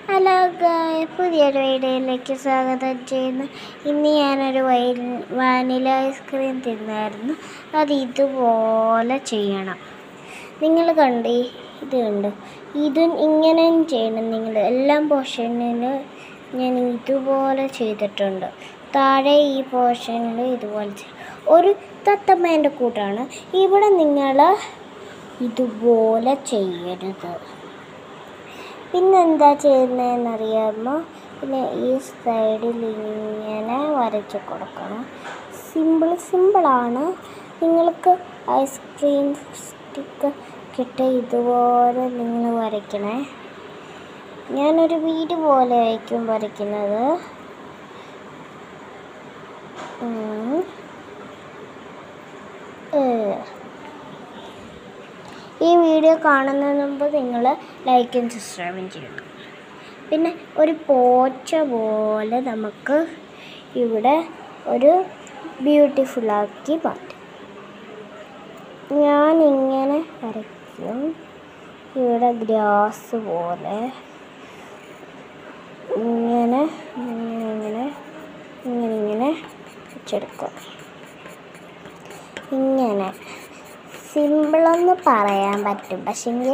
Hello പുതിയൊരു വീഡിയോയിലേക്ക് സ്വാഗതം ചെയ്യുന്നു. ഇന്ന് ഞാനൊരു വാനില ഐസ്ക്രീം തിന്നായിരുന്നു. അത് ഇതുപോലെ ചെയ്യണം. നിങ്ങൾ കണ്ട് ഇത് ഇങ്ങനെയും ചെയ്യണം. നിങ്ങൾ എല്ലാ പോർഷനിലും ഞാൻ ഇതുപോലെ ചെയ്തിട്ടുണ്ട്. താഴെ ഈ പോർഷനിൽ ഇതുപോലെ ഒരു തത്തമ്മേൻ്റെ കൂട്ടാണ്. ഇവിടെ നിങ്ങൾ ഇതുപോലെ ചെയ്യരുത്. പിന്നെന്താ ചെയ്യുന്നതെന്നറിയാമോ? പിന്നെ ഈ സൈഡിൽ ഇങ്ങനെ വരച്ച് കൊടുക്കണം. സിമ്പിളാണ്. നിങ്ങൾക്ക് ഐസ്ക്രീം സ്റ്റിക്ക് കിട്ടുക ഇതുപോലെ നിങ്ങൾ വരയ്ക്കണേ. ഞാനൊരു വീട് പോലെ ആയിരിക്കും വരയ്ക്കുന്നത്. ഈ വീഡിയോ കാണുന്നതിന് മുമ്പ് നിങ്ങൾ ലൈക്കും സബ്സ്ക്രൈബും ചെയ്യണം. പിന്നെ ഒരു പോച്ച പോലെ നമുക്ക് ഇവിടെ ഒരു ബ്യൂട്ടിഫുള്ളാക്കി മാറ്റും. ഞാനിങ്ങനെ വരയ്ക്കും. ഇവിടെ ഗ്രാസ് പോലെ ഇങ്ങനെ വെച്ചെടുക്കും. ഇങ്ങനെ സിമ്പിളെന്ന് പറയാൻ പറ്റും, പക്ഷെങ്കിൽ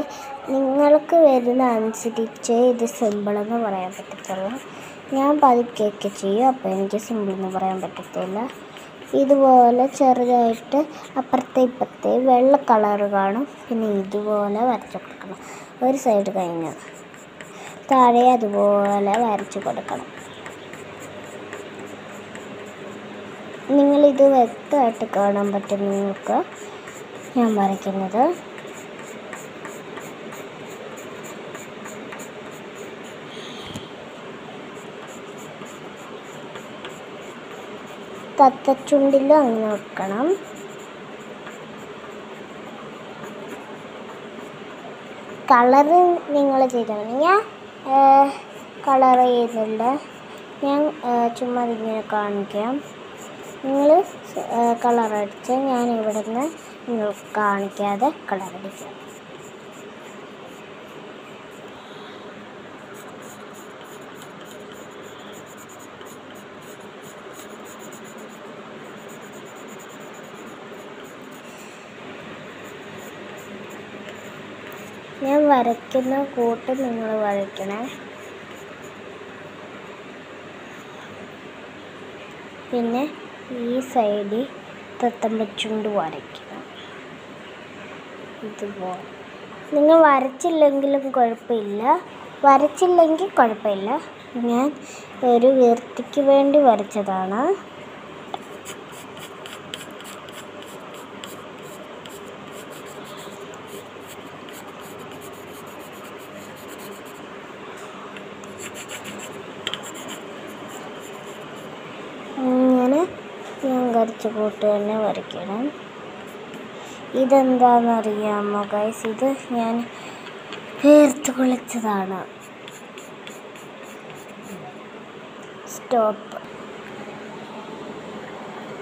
നിങ്ങൾക്ക് വരുന്ന അനുസരിച്ച് ഇത് സിമ്പിളെന്ന് പറയാൻ പറ്റത്തുള്ളൂ. ഞാൻ പതുക്കെയൊക്കെ ചെയ്യും, അപ്പോൾ എനിക്ക് സിമ്പിളെന്ന് പറയാൻ പറ്റത്തില്ല. ഇതുപോലെ ചെറുതായിട്ട് അപ്പുറത്തെ ഇപ്പുറത്തെ വെള്ള കളറ് കാണും. പിന്നെ ഇതുപോലെ വരച്ച് കൊടുക്കണം. ഒരു സൈഡ് കഴിഞ്ഞ് താഴെ അതുപോലെ വരച്ച് കൊടുക്കണം. നിങ്ങളിത് വ്യക്തമായിട്ട് കാണാൻ പറ്റും നിങ്ങൾക്ക് ഞാൻ വരയ്ക്കുന്നത്. തത്തച്ചുണ്ടിലും അങ്ങനെ വെക്കണം. കളറ് നിങ്ങൾ ചെയ്താൽ മതി. ഞാൻ കളർ ചെയ്യുന്നില്ല. ഞാൻ ചുമ്മാ ഇങ്ങനെ കാണിക്കാം. നിങ്ങൾ കളറടിച്ച് ഞാൻ ഇവിടെ നിന്ന് നിങ്ങൾ കാണിക്കാതെ കളറടിക്കാം. ഞാൻ വരയ്ക്കുന്ന കൂട്ട് നിങ്ങൾ വരയ്ക്കണേ. പിന്നെ ഈ സൈഡിൽ തത്തമ്പച്ചുണ്ട് വരയ്ക്കണം ഇതുപോലെ. നിങ്ങൾ വരച്ചില്ലെങ്കിൽ കുഴപ്പമില്ല. ഞാൻ ഒരു വൃത്തിക്ക് വേണ്ടി വരച്ചതാണ്. ഞാൻ വരച്ച കൂട്ട് തന്നെ വരയ്ക്കണം. ഇതെന്താണെന്നറിയാമോ ഗൈസ്? ഇത് ഞാൻ വേർത്ത് കുളിച്ചതാണ്. സ്റ്റോപ്പ്.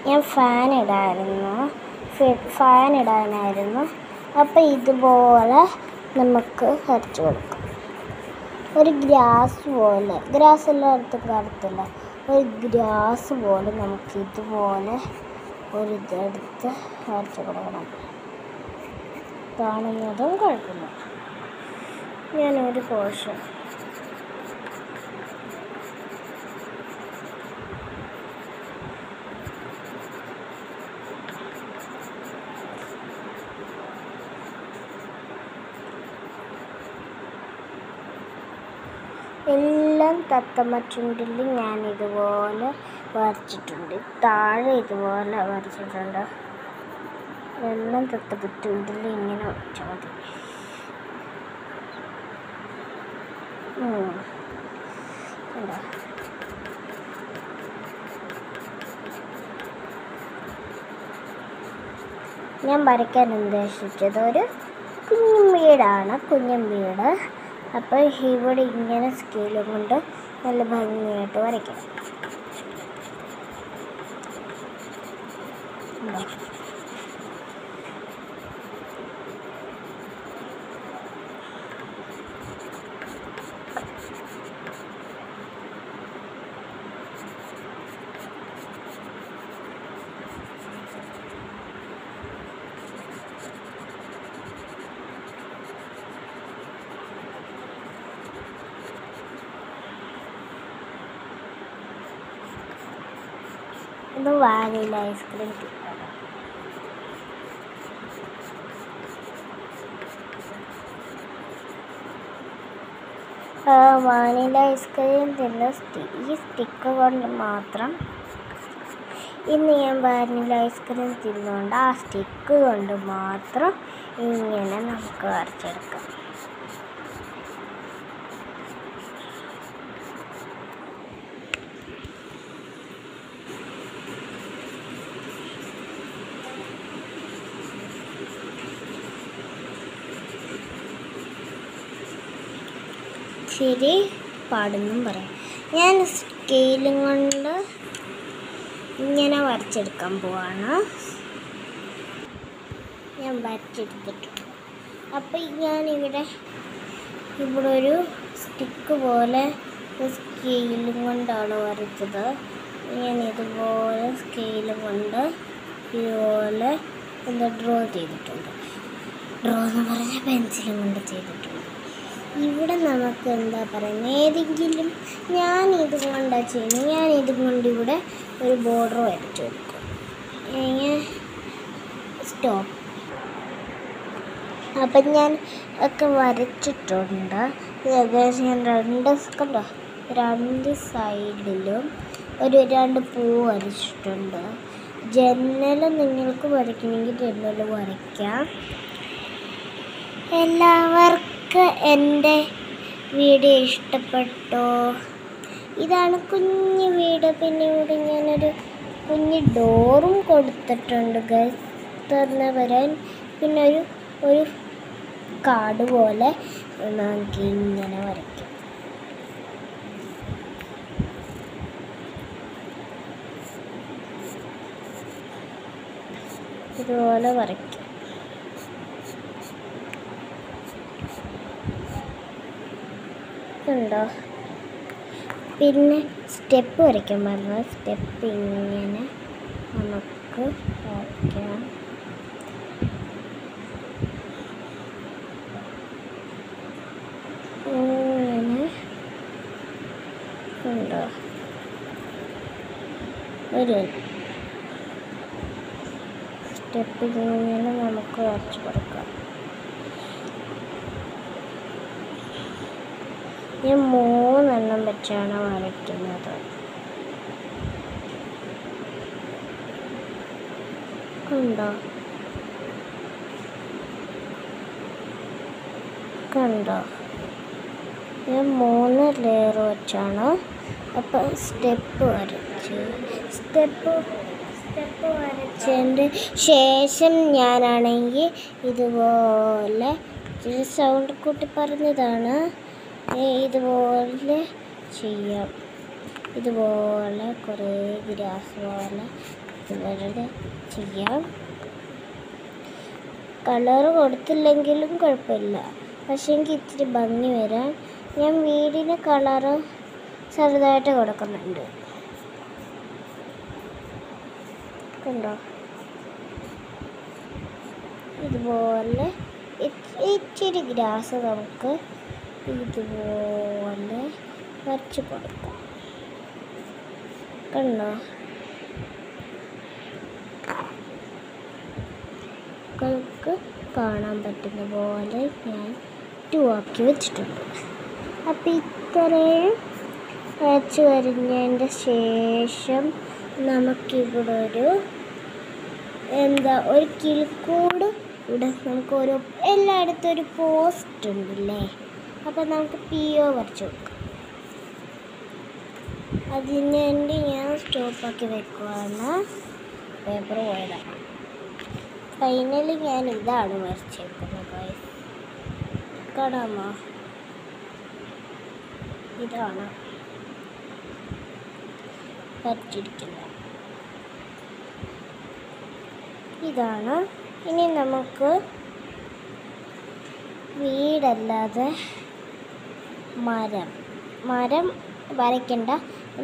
ഞാൻ ഫാൻ ഇടാനായിരുന്നു. അപ്പം ഇതുപോലെ നമുക്ക് വരച്ച് കൊടുക്കാം. ഒരു ഗ്രാസ് എല്ലായിടത്തും കാണത്തില്ല. ഒരു ഗ്രാസ് പോലെ നമുക്ക് ഇതുപോലെ ഒരു ഇതെടുത്ത് വരച്ച് കൊടുക്കണം. കാണുന്നതും കുഴപ്പമില്ല. ഞാനൊരു പോർഷൻ എല്ലാം തത്തമ്മച്ചുണ്ടിൽ ഞാൻ ഇതുപോലെ വരച്ചിട്ടുണ്ട്. താഴെ ഇതുപോലെ വരച്ചിട്ടുണ്ട്. എല്ലാം തത്തമ്മച്ചുണ്ടിൽ ഇങ്ങനെ വരച്ചാൽ മതി. ഞാൻ വരയ്ക്കാൻ ഉദ്ദേശിച്ചത് ഒരു കുഞ്ഞൻ വീട്. അപ്പോൾ ഇവിടെ ഇങ്ങനെ സ്കെയിലും കൊണ്ട് നല്ല ഭംഗിയായിട്ട് വരയ്ക്കണം. ഇത് വാനില ഐസ്ക്രീം തിന്നണം. വാനില ഐസ്ക്രീം തിന്ന ഈ സ്റ്റിക്ക് കൊണ്ട് മാത്രം ഇന്ന് ഞാൻ വാനില ഐസ്ക്രീം തിന്നുകൊണ്ട് ആ സ്റ്റിക്ക് കൊണ്ട് മാത്രം ഇങ്ങനെ നമുക്ക് വരച്ചെടുക്കാം. ശരി പാടുന്നും പറയാം. ഞാൻ സ്കെയിലും കൊണ്ട് ഇങ്ങനെ വരച്ചെടുക്കാൻ പോവാണ്. ഞാൻ വരച്ചെടുത്തിട്ടുണ്ട്. അപ്പം ഞാനിവിടെ ഒരു സ്റ്റിക്ക് പോലെ സ്കെയിലും കൊണ്ടാണ് വരച്ചത്. ഞാൻ ഇതുപോലെ സ്കെയിലും കൊണ്ട് ഇതുപോലെ ഡ്രോ ചെയ്തിട്ടുണ്ട്. ഡ്രോ എന്ന് പറഞ്ഞാൽ പെൻസിലും കൊണ്ട് ചെയ്തിട്ടുണ്ട്. ഇവിടെ നമുക്ക് എന്താ പറയുന്നത്, ഏതെങ്കിലും ഞാൻ ഇതുകൊണ്ടാണ് ചെയ്യുന്നത്. ഞാൻ ഇതുകൊണ്ട് ഇവിടെ ഒരു ബോർഡർ വരച്ചു കൊടുക്കും. സ്റ്റോപ്പ്. അപ്പം ഞാൻ ഒക്കെ വരച്ചിട്ടുണ്ട്. ഏകദേശം ഞാൻ രണ്ട് സൈഡിലും രണ്ട് പൂ വരച്ചിട്ടുണ്ട്. ജനൽ നിങ്ങൾക്ക് വരയ്ക്കണമെങ്കിൽ ജനൽ വരയ്ക്കാം. എല്ലാവർക്കും എൻ്റെ വീഡിയോ ഇഷ്ടപ്പെട്ടോ? ഇതാണ് കുഞ്ഞു വീട്. പിന്നെ ഇവിടെ ഞാനൊരു കുഞ്ഞ് ഡോറും കൊടുത്തിട്ടുണ്ട് ഗൈസ്, തുറന്ന് വരാൻ. പിന്നെ ഒരു കാർഡ് പോലെ നമുക്ക് ഇങ്ങനെ വരയ്ക്കാം. ഇതുപോലെ വരയ്ക്കാം. ഉണ്ടോ? പിന്നെ സ്റ്റെപ്പ് വരയ്ക്കാൻ പറഞ്ഞു. സ്റ്റെപ്പ് ഇങ്ങനെ നമുക്ക് വരയ്ക്കാം. ഇങ്ങനെ ഉണ്ടോ? ഒരു സ്റ്റെപ്പ് ഇങ്ങനെ നമുക്ക് വരച്ച് കൊടുക്കാം. ഞാൻ 3 എണ്ണം വെച്ചാണ് വരയ്ക്കുന്നത്. കണ്ടോ? ഞാൻ 3 ലെയർ വെച്ചാണ്. അപ്പം സ്റ്റെപ്പ് വരച്ചതിൻ്റെ ശേഷം ഞാനാണെങ്കിൽ ഇതുപോലെ സൗണ്ട് കൂട്ടി പറഞ്ഞതാണ്. ഇതുപോലെ ചെയ്യാം. ഇതുപോലെ കുറേ ഗ്രാസ് പോലെ ഇതുപോലെ ചെയ്യാം. കളറ് കൊടുത്തില്ലെങ്കിലും കുഴപ്പമില്ല, പക്ഷേ എനിക്ക് ഇച്ചിരി ഭംഗി വരാൻ ഞാൻ വീടിന് കളറ് ചെറുതായിട്ട് കൊടുക്കുന്നുണ്ട്. കണ്ടോ? ഇതുപോലെ ഇച്ചിരി ഗ്രാസ് നമുക്ക് ഇതുപോലെ വരച്ച് കൊടുക്കാം. കണ്ടോ? നിങ്ങൾക്ക് കാണാൻ പറ്റുന്ന പോലെ ഞാൻ 2 ആക്കി വെച്ചിട്ടുണ്ട്. അപ്പം ഇത്രയും വരച്ച് കഴിഞ്ഞതിൻ്റെ ശേഷം നമുക്കിവിടെ ഒരു കിളിക്കൂട്. ഇവിടെ നമുക്ക് എല്ലായിടത്തും ഒരു പോസ്റ്റ് ഉണ്ടല്ലേ. അപ്പം നമുക്ക് PO വരച്ച് കൊടുക്കാം. അതിന് വേണ്ടി ഞാൻ സ്റ്റോപ്പാക്കി വെക്കുവാണ്. പേപ്പർ പോയതാണ്. ഫൈനലി ഞാൻ ഇതാണ് വരച്ചേക്കുന്നത്. കാണാമോ? ഇതാണ് വരച്ചിരിക്കുന്നത്. ഇതാണ്. ഇനി നമുക്ക് വീടല്ലാതെ മരം വരയ്ക്കണ്ട,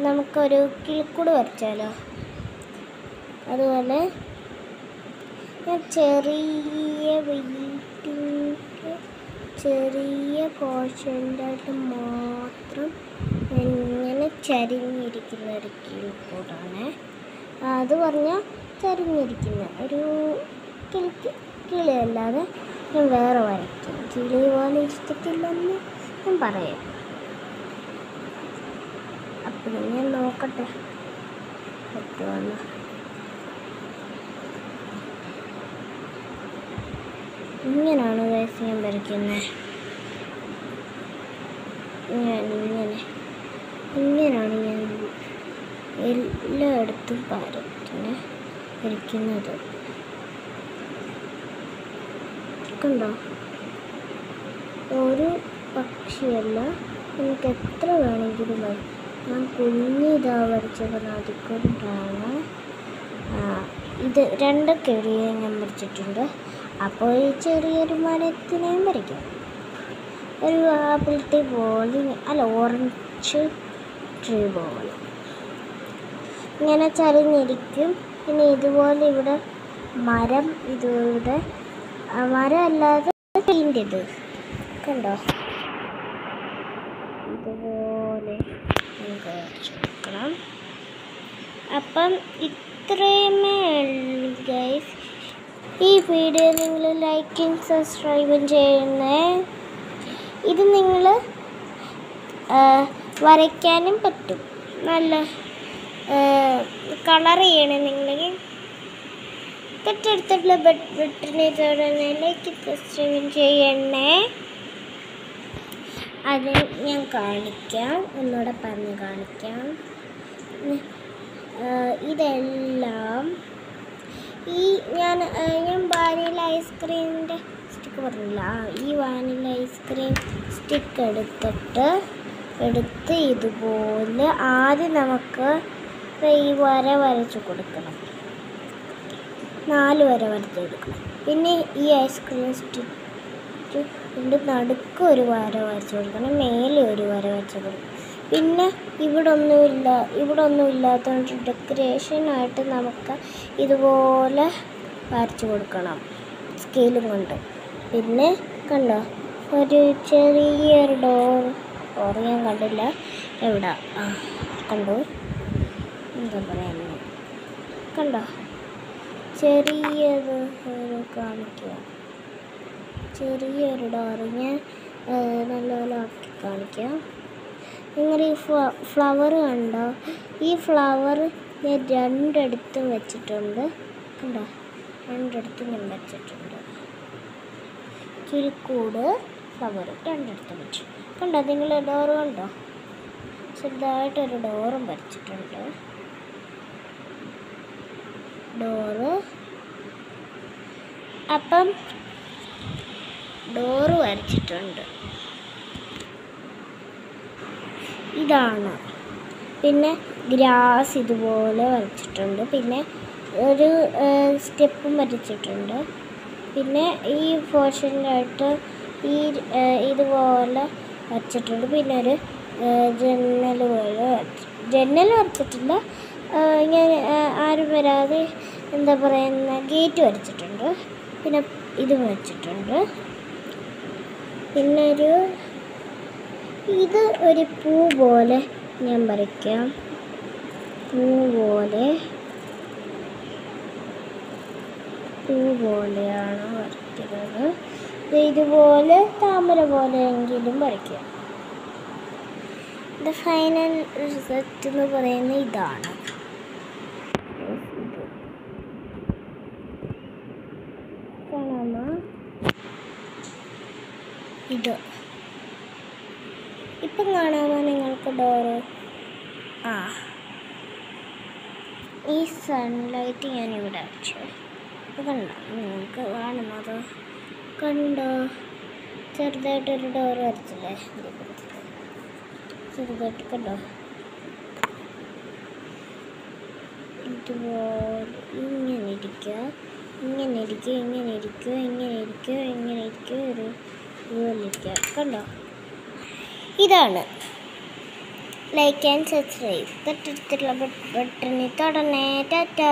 നമുക്കൊരു കിളിക്കൂട് വരച്ചാലോ? അതുപോലെ ഞാൻ ചെറിയ പോർഷനായിട്ട് മാത്രം ഇങ്ങനെ ചരിഞ്ഞിരിക്കുന്ന ഒരു കിളിക്കൂടാണ്. അത് പറഞ്ഞാൽ ചരിഞ്ഞിരിക്കുന്ന ഒരു കിളിയല്ലാതെ ഞാൻ വേറെ വരയ്ക്കും. കിളി പോലെ ഇഷ്ടത്തില്ലെന്ന് ഞാൻ പറയാം. അപ്പോൾ ഞാൻ നോക്കട്ടെ പറ്റുമെന്ന്. ഇങ്ങനെയാണ് ഗൈസ് ഞാൻ വരയ്ക്കുന്നത്. ഇങ്ങനെയാണ് ഞാൻ എല്ലായിടത്തും വരയ്ക്കുന്നത്. കണ്ടോ? ഒരു പക്ഷിയല്ല, നമുക്ക് എത്ര വേണമെങ്കിലും വരും. ഞാൻ കുഞ്ഞിതാ വരച്ചത്, അതുകൊണ്ടാണ്. ഇത് 2 കിളിയെ ഞാൻ വരച്ചിട്ടുണ്ട്. അപ്പോൾ ഈ ചെറിയൊരു മരത്തിനെയും വരയ്ക്കാം. ഒരു ആപ്പിൾ ട്രീ പോലെ, അല്ല ഓറഞ്ച് ട്രീ പോലെ ഇങ്ങനെ ചരിഞ്ഞിരിക്കും. പിന്നെ ഇതുപോലെ ഇവിടെ മരം, ഇതിവിടെ മരം അല്ലാതെ പെയിൻ്റ് കണ്ടോ? ഇതുപോലെ നമുക്ക് വരച്ചു കൊടുക്കണം. അപ്പം ഇത്രയുമേ ഉള്ളൂ ഗൈസ്. ഈ വീഡിയോ നിങ്ങൾ ലൈക്കും സബ്സ്ക്രൈബും ചെയ്യുന്നേ. ഇത് നിങ്ങൾ വരയ്ക്കാനും പറ്റും. നല്ല കളർ ചെയ്യണമെന്നുണ്ടെങ്കിൽ തൊട്ടടുത്തുള്ള ബട്ടണിൽ തൊടുന്ന ലൈക്ക് സബ്സ്ക്രൈബ് ചെയ്യണേ. അത് ഞാൻ കാണിക്കാം, ഒന്നുകൂടെ പറഞ്ഞ് കാണിക്കാം. ഇതെല്ലാം ഞാൻ വാനില ഐസ്ക്രീമിൻ്റെ സ്റ്റിക്ക് പറഞ്ഞില്ല. ഈ വാനില ഐസ്ക്രീം സ്റ്റിക്ക് എടുത്ത് ഇതുപോലെ ആദ്യം നമുക്ക് ഈ വര വരച്ച് കൊടുക്കണം. 4 വര വരച്ച് കൊടുക്കണം. പിന്നെ ഈ ഐസ്ക്രീം സ്റ്റിക്ക് നടുക്ക് ഒരു വര വരച്ച് കൊടുക്കണം, മേലെ ഒരു വര വരച്ച് കൊടുക്കണം. പിന്നെ ഇവിടെ ഒന്നും ഇല്ലാത്തതുകൊണ്ട് ഡെക്കറേഷനായിട്ട് നമുക്ക് ഇതുപോലെ വരച്ച് കൊടുക്കണം സ്കെയിലും കൊണ്ട്. പിന്നെ കണ്ടോ, ഒരു ചെറിയൊരു ഡോർ ഞാൻ കണ്ടില്ല, എവിടെ കണ്ടോ, എന്താ പറയുക, കണ്ടോ, ചെറിയൊരു കാണിക്കുക, ചെറിയൊരു ഡോർ ഞാൻ നല്ലപോലെ ആക്കി കാണിക്കാം. നിങ്ങൾ ഈ ഫ്ലവർ കണ്ടോ? ഈ ഫ്ലവർ ഞാൻ 2 ഇടത്തും വെച്ചിട്ടുണ്ട്. കണ്ടോ, 2 ഇടത്തും ഞാൻ വെച്ചിട്ടുണ്ട്. ചുരുക്കൂട് ഫ്ലവർ 2 ഇടത്തും വെച്ചു. കണ്ടോ, നിങ്ങൾ ഡോറ് കണ്ടോ? ചെറുതായിട്ടൊരു ഡോറും വരച്ചിട്ടുണ്ട്. ഡോറ്, അപ്പം ഡോറ് വരച്ചിട്ടുണ്ട്. ഇതാണ്. പിന്നെ ഗ്രാസ് ഇതുപോലെ വരച്ചിട്ടുണ്ട്. പിന്നെ ഒരു സ്റ്റെപ്പും വരച്ചിട്ടുണ്ട്. പിന്നെ ഈ പോർഷനിലായിട്ട് ഇതുപോലെ വരച്ചിട്ടുണ്ട്. പിന്നെ ഒരു ജനൽ വരച്ചിട്ടില്ല, ഇങ്ങനെ ആരും വരാതെ എന്താ പറയുന്ന ഗേറ്റ് വരച്ചിട്ടുണ്ട്. പിന്നെ ഇത് വരച്ചിട്ടുണ്ട്. പിന്നെ ഇത് ഒരു പൂ പോലെ ഞാൻ വരയ്ക്കാം. പൂ പോലെയാണ് വരയ്ക്കുന്നത്. ഇതുപോലെ താമര പോലെയെങ്കിലും വരയ്ക്കാം. ഇത് ഫൈനൽ റിസൾട്ട് എന്ന് പറയുന്നത് ഇതാണ്. കാണാമോ? ഇത് ഇപ്പം കാണാമോ നിങ്ങൾക്ക് ഡോറ്? ഈ സൺലൈറ്റ് ഞാനിവിടെ വെച്ചു. കണ്ടോ, നിങ്ങൾക്ക് കാണുന്നത് കണ്ടോ? ചെറുതായിട്ടൊരു ഡോറ് വരച്ചില്ലേ, ചെറുതായിട്ട് കണ്ടോ? ഇതുപോലെ ഇങ്ങനെ ഇരിക്കുക, ഒരു ഇതുപോലെ ഇരിക്കുക. കണ്ടോ? ഇതാണ്. Like and subscribe. തൊട്ടടുത്തുള്ള ബട്ടണിൽ തൊടണേ. ടാറ്റാ.